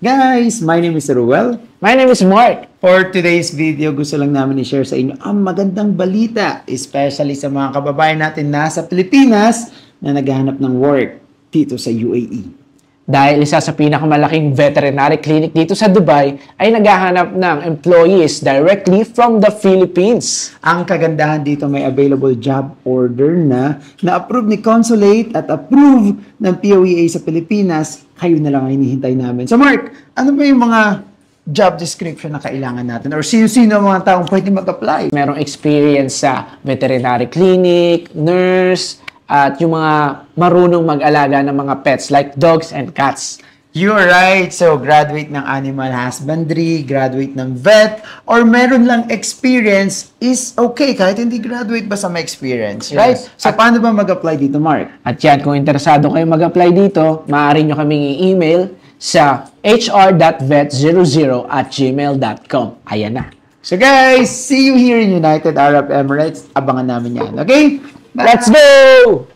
Guys, my name is Ruel. My name is Mark. For today's video, gusto lang namin i-share sa inyo ang magandang balita, especially sa mga kababayan natin nasa Pilipinas na naghahanap ng work dito sa UAE. Dahil isa sa pinakamalaking veterinary clinic dito sa Dubai ay naghahanap ng employees directly from the Philippines. Ang kagandahan dito, may available job order na-approve ni Consulate at approve ng POEA sa Pilipinas. Kayo na lang ang hinihintay namin. So Mark, ano ba yung mga job description na kailangan natin? Or sino-sino ang mga taong pwede mag-apply? Merong experience sa veterinary clinic, nurse, at yung mga marunong mag-alaga ng mga pets like dogs and cats. You're right. So, graduate ng animal husbandry, graduate ng vet, or meron lang experience is okay kahit hindi graduate basta may experience, right? Yes. So, paano ba mag-apply dito, Mark? At yan, kung interesado kayo mag-apply dito, maaari nyo kaming i-email sa hr.vet00@gmail.com. Ayan na. So, guys, see you here in United Arab Emirates. Abangan namin yan, okay? Bye! Let's go!